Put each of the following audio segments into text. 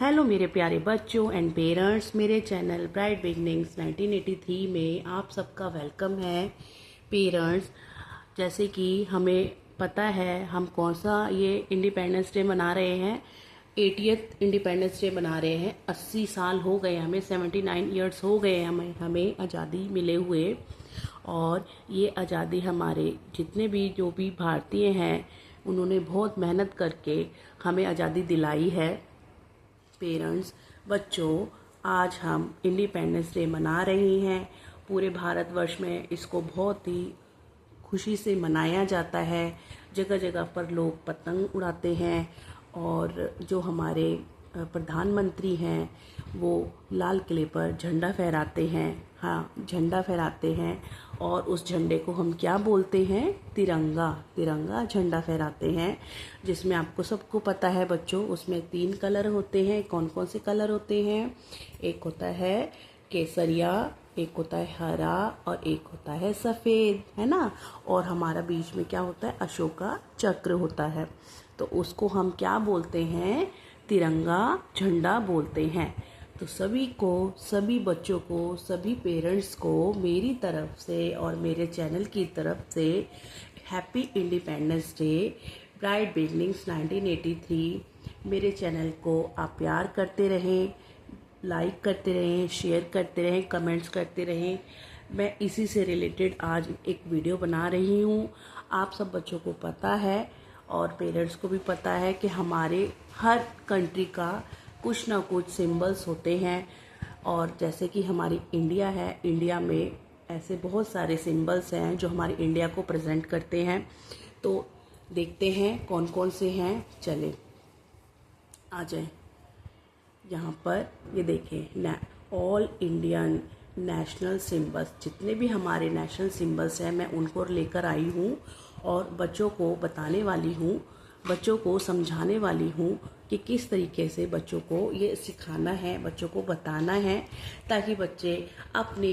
Hello मेरे प्यारे बच्चों एंड पेरेंट्स, मेरे चैनल ब्राइट बिगनिंग्स 1983 में आप सबका वेलकम है। पेरेंट्स, जैसे कि हमें पता है हम कौन सा ये इंडिपेंडेंस डे मना रहे हैं, 80th इंडिपेंडेंस डे मना रहे हैं। 80 साल हो गए हमें, 79 ईयर्स हो गए हमें आज़ादी मिले हुए। और ये आज़ादी हमारे जितने भी जो भी भारतीय हैं उन्होंने बहुत मेहनत करके हमें आज़ादी दिलाई है। पेरेंट्स, बच्चों, आज हम इंडिपेंडेंस डे मना रहे हैं। पूरे भारतवर्ष में इसको बहुत ही खुशी से मनाया जाता है। जगह जगह पर लोग पतंग उड़ाते हैं और जो हमारे प्रधानमंत्री हैं वो लाल किले पर झंडा फहराते हैं। हाँ, झंडा फहराते हैं और उस झंडे को हम क्या बोलते हैं? तिरंगा। तिरंगा झंडा फहराते हैं, जिसमें आपको सबको पता है बच्चों, उसमें 3 कलर होते हैं। कौन कौन से कलर होते हैं? एक होता है केसरिया, एक होता है हरा और एक होता है सफ़ेद, है ना। और हमारा बीच में क्या होता है? अशोका चक्र होता है। तो उसको हम क्या बोलते हैं? तिरंगा झंडा बोलते हैं। तो सभी को, सभी बच्चों को, सभी पेरेंट्स को मेरी तरफ से और मेरे चैनल की तरफ से happy Independence day bright beginnings 1983। मेरे चैनल को आप प्यार करते रहें, लाइक करते रहें, शेयर करते रहें, कमेंट्स करते रहें। मैं इसी से रिलेटेड आज एक वीडियो बना रही हूँ। आप सब बच्चों को पता है और पेरेंट्स को भी पता है कि हमारे हर कंट्री का कुछ ना कुछ सिंबल्स होते हैं। और जैसे कि हमारी इंडिया है, इंडिया में ऐसे बहुत सारे सिंबल्स हैं जो हमारी इंडिया को प्रेजेंट करते हैं। तो देखते हैं कौन कौन से हैं। चले आ जाए। यहाँ पर ये देखें, ऑल इंडियन नेशनल सिंबल्स, जितने भी हमारे नेशनल सिंबल्स हैं मैं उनको लेकर आई हूँ और बच्चों को बताने वाली हूँ, बच्चों को समझाने वाली हूँ कि किस तरीके से बच्चों को ये सिखाना है, बच्चों को बताना है, ताकि बच्चे अपने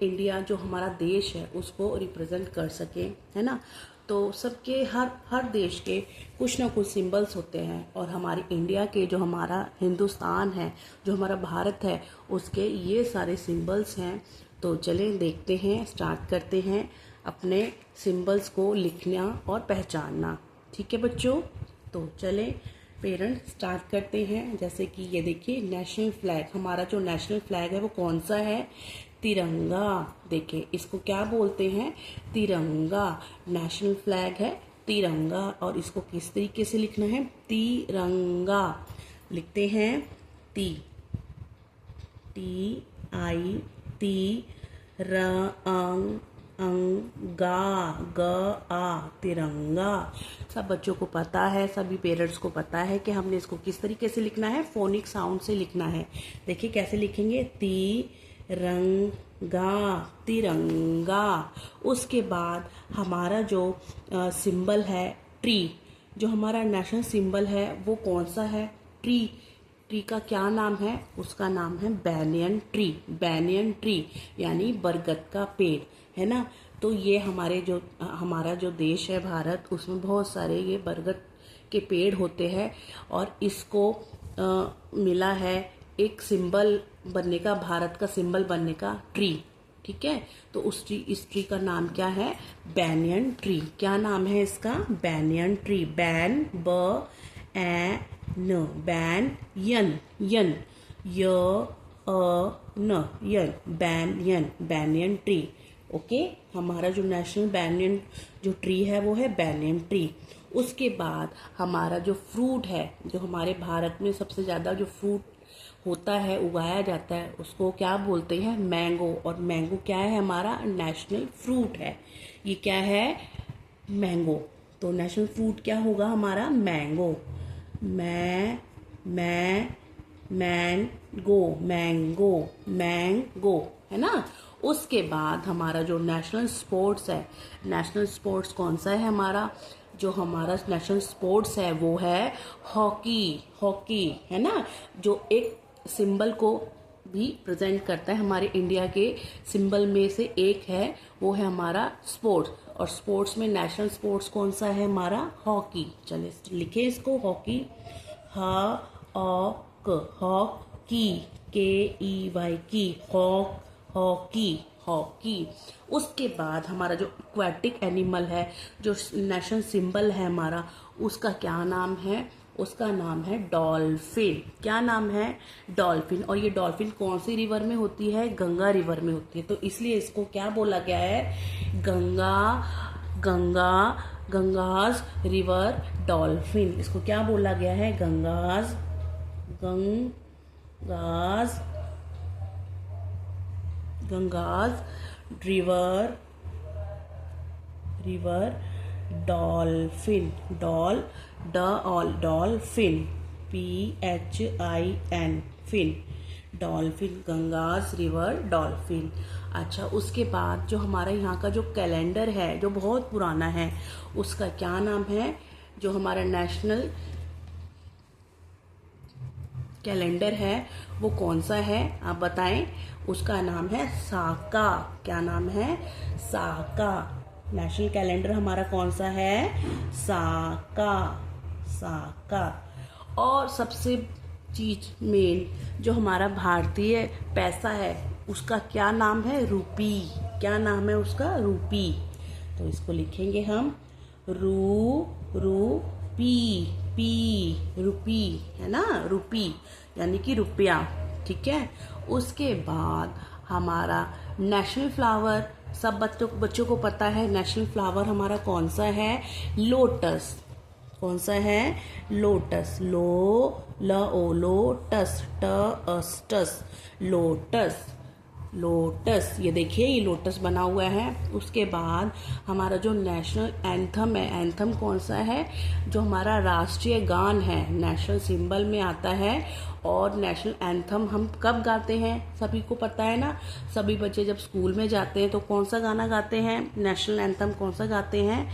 इंडिया जो हमारा देश है उसको रिप्रेजेंट कर सकें, है ना। तो सबके हर देश के कुछ ना कुछ सिंबल्स होते हैं और हमारी इंडिया के, जो हमारा हिंदुस्तान है, जो हमारा भारत है, उसके ये सारे सिंबल्स हैं। तो चलें देखते हैं, स्टार्ट करते हैं अपने सिंबल्स को लिखना और पहचानना। ठीक है बच्चों, तो चलें पेरेंट्स स्टार्ट करते हैं। जैसे कि ये देखिए, नेशनल फ्लैग, हमारा जो नेशनल फ्लैग है वो कौन सा है? तिरंगा। देखिए, इसको क्या बोलते हैं? तिरंगा। नेशनल फ्लैग है तिरंगा। और इसको किस तरीके से लिखना है? तिरंगा लिखते हैं। टी आई ती रंग गा ग आ, तिरंगा। सब बच्चों को पता है, सभी पेरेंट्स को पता है कि हमने इसको किस तरीके से लिखना है, फोनिक साउंड से लिखना है। देखिए कैसे लिखेंगे, तिरंगा, तिरंगा। उसके बाद हमारा जो सिंबल है ट्री, जो हमारा नेशनल सिंबल है वो कौन सा है? ट्री। ट्री का क्या नाम है? उसका नाम है बैनियन ट्री। बैनियन ट्री यानी बरगद का पेड़, है ना। तो ये हमारा जो देश है भारत, उसमें बहुत सारे ये बरगद के पेड़ होते हैं और इसको मिला है एक सिंबल बनने का, भारत का सिंबल बनने का, ट्री। ठीक है, तो इस ट्री का नाम क्या है? Banyan tree. क्या नाम है इसका? Banyan tree. बैन ब ए न, बैन यन, यन य अ न, यन, बैनियन, बैनियन ट्री। ओके, हमारा जो नेशनल बैनियन जो ट्री है वो है बैनियन ट्री। उसके बाद हमारा जो फ्रूट है, जो हमारे भारत में सबसे ज़्यादा जो फ्रूट होता है, उगाया जाता है, उसको क्या बोलते हैं? मैंगो। और मैंगो क्या है? हमारा नेशनल फ्रूट है। ये क्या है? मैंगो। तो नेशनल फ्रूट क्या होगा हमारा? मैंगो। मैंगो, मैंगो, मैंगो, है ना। उसके बाद हमारा जो नेशनल स्पोर्ट्स है, नेशनल स्पोर्ट्स कौन सा है हमारा? जो हमारा नेशनल स्पोर्ट्स है वो है हॉकी। हॉकी, है ना, जो एक सिंबल को भी प्रेजेंट करता है। हमारे इंडिया के सिंबल में से एक है, वो है हमारा स्पोर्ट्स। और स्पोर्ट्स में नेशनल स्पोर्ट्स कौन सा है हमारा? हॉकी। चलिए लिखे इसको, हॉकी। हॉक, हॉकी, KEY की, हॉक, हॉकी, हॉकी। उसके बाद हमारा जो एक्वाटिक एनिमल है, जो नेशनल सिंबल है हमारा, उसका क्या नाम है? उसका नाम है डॉल्फिन। क्या नाम है? डॉल्फिन। और ये डॉल्फिन कौन सी रिवर में होती है? गंगा रिवर में होती है। तो इसलिए इसको क्या बोला गया है? Ganga, Ganga, Ganga's river dolphin. इसको क्या बोला गया है? Ganga's, Ganga's, Ganga's river, river dolphin. Dolphin, PHIN, fin, dolphin, Ganga's river dolphin. अच्छा, उसके बाद जो हमारा यहाँ का जो कैलेंडर है, जो बहुत पुराना है, उसका क्या नाम है? जो हमारा नेशनल कैलेंडर है वो कौन सा है? आप बताएं। उसका नाम है साका। क्या नाम है? साका। नेशनल कैलेंडर हमारा कौन सा है? साका, साका। और सबसे चीज मेन, जो हमारा भारतीय पैसा है, उसका क्या नाम है? रूपी। क्या नाम है उसका? रूपी। तो इसको लिखेंगे हम रूपी, रूपी, है ना? रूपी यानी कि रुपया। ठीक है। उसके बाद हमारा नेशनल फ्लावर, सब बच्चों को पता है नेशनल फ्लावर हमारा कौन सा है? लोटस। कौन सा है? लोटस। लोटस, टस, लोटस, लोटस। ये देखिए, ये लोटस बना हुआ है। उसके बाद हमारा जो नेशनल एंथम है, एंथम कौन सा है? जो हमारा राष्ट्रीय गान है, नेशनल सिंबल में आता है। और नेशनल एंथम हम कब गाते हैं? सभी को पता है ना। सभी बच्चे जब स्कूल में जाते हैं तो कौन सा गाना गाते हैं? नेशनल एंथम कौन सा गाते हैं?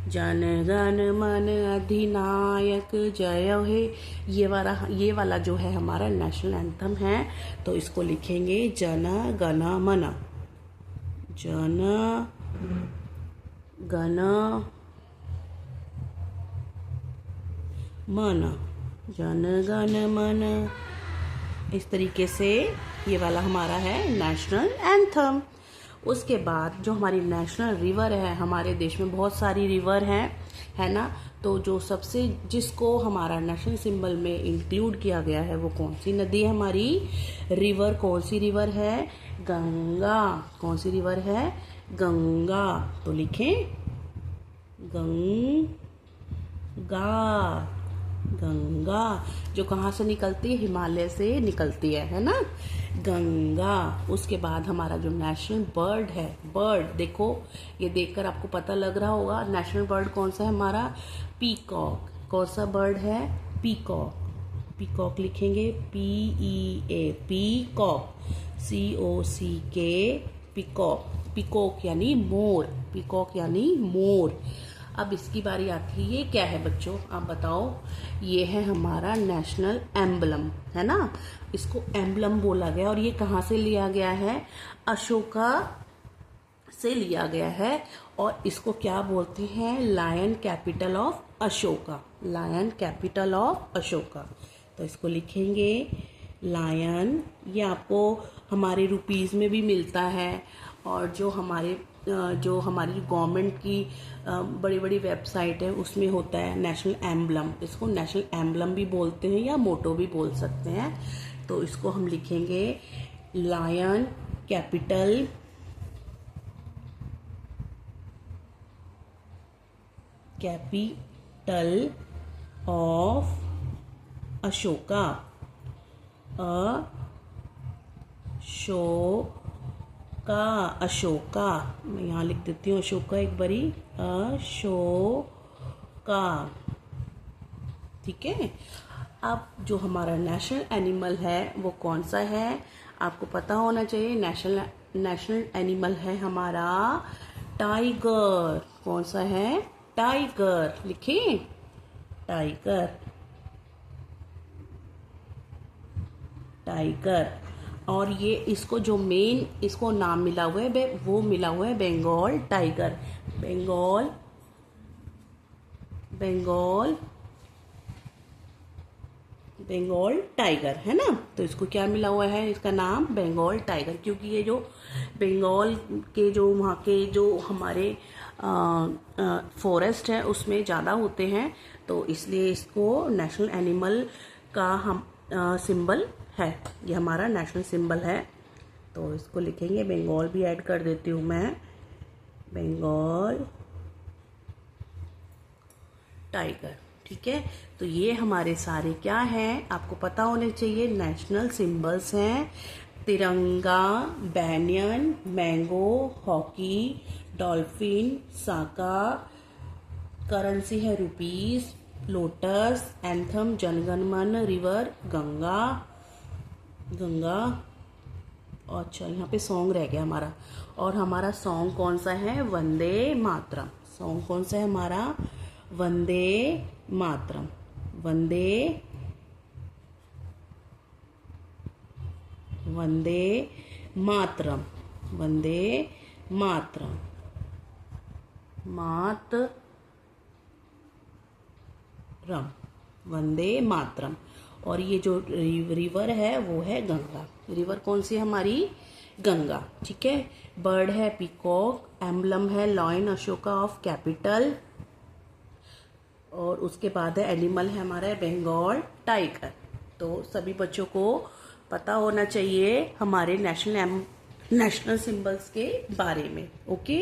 जन गण मन अधिनायक जय हे। ये वाला जो है हमारा नेशनल एंथम है। तो इसको लिखेंगे जन गण मन, जन गण मन, जन गण मन। इस तरीके से ये वाला हमारा है नेशनल एंथम। उसके बाद जो हमारी नेशनल रिवर है, हमारे देश में बहुत सारी रिवर हैं, है ना। तो जो सबसे जिसको हमारा नेशनल सिंबल में इंक्लूड किया गया है वो कौन सी नदी है हमारी? रिवर। कौन सी रिवर है? गंगा। कौन सी रिवर है? गंगा। तो लिखें गंगा, गंगा। जो कहाँ से निकलती है? हिमालय से निकलती है ना, गंगा। उसके बाद हमारा जो नेशनल बर्ड है, बर्ड देखो, ये देखकर आपको पता लग रहा होगा नेशनल बर्ड कौन सा है हमारा? पीकॉक। कौन सा बर्ड है? पीकॉक। पीकॉक लिखेंगे PEA, peacock, COCK, peacock. Peacock यानी मोर, पीकॉक यानी मोर। अब इसकी बारी आती है, ये क्या है बच्चों? आप बताओ। ये है हमारा नेशनल एम्बलम, है ना। इसको एम्बलम बोला गया और ये कहाँ से लिया गया है? अशोका से लिया गया है। और इसको क्या बोलते हैं? Lion capital of Ashoka, lion capital of Ashoka. तो इसको लिखेंगे लायन। ये आपको हमारे रुपीज़ में भी मिलता है। और जो हमारी गवर्नमेंट की बड़ी बड़ी वेबसाइट है उसमें होता है नेशनल एम्बलम। इसको नेशनल एम्बलम भी बोलते हैं या मोटो भी बोल सकते हैं। तो इसको हम लिखेंगे lion capital of Ashoka, Ashoka. मैं यहाँ लिख देती हूँ अशोका एक बारी, अशोका। ठीक है। अब जो हमारा नेशनल एनिमल है वो कौन सा है? आपको पता होना चाहिए। नेशनल एनिमल है हमारा टाइगर। कौन सा है? टाइगर। लिखें टाइगर, टाइगर। और ये इसको जो मेन इसको नाम मिला हुआ है वो मिला हुआ है बंगाल टाइगर, बंगाल बंगाल टाइगर है ना। तो इसको क्या मिला हुआ है, इसका नाम बंगाल टाइगर, क्योंकि ये जो बंगाल के जो वहाँ के जो हमारे फॉरेस्ट है उसमें ज़्यादा होते हैं, तो इसलिए इसको नेशनल एनिमल का हम सिंबल है, ये हमारा नेशनल सिंबल है। तो इसको लिखेंगे, बंगाल भी ऐड कर देती हूँ मैं, बंगाल टाइगर। ठीक है, तो ये हमारे सारे क्या हैं, आपको पता होने चाहिए, नेशनल सिंबल्स हैं। तिरंगा, बैनियन, मैंगो, हॉकी, डॉल्फिन, साका, करेंसी है rupees, lotus, anthem Jana Gana Mana, river Ganga, Ganga. अच्छा, यहाँ पे सॉन्ग रह गया हमारा, और हमारा सॉन्ग कौन सा है, वंदे मातरम। सॉन्ग कौन सा है हमारा, वंदे मातरम, वंदे वंदे मातरम, वंदे मातरम, मातरम, वंदे मातरम। और ये जो रिवर है वो है गंगा। रिवर कौन सी है हमारी, गंगा। ठीक है, बर्ड है पीकॉक, एम्बलम है लॉयन अशोका ऑफ कैपिटल, और उसके बाद है एनिमल है हमारा बंगाल टाइगर। तो सभी बच्चों को पता होना चाहिए हमारे नेशनल सिंबल्स के बारे में। ओके,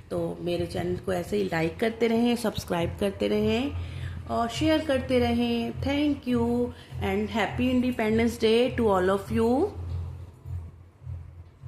तो मेरे चैनल को ऐसे ही लाइक करते रहें, सब्सक्राइब करते रहें और शेयर करते रहें। Thank you and happy Independence Day to all of you.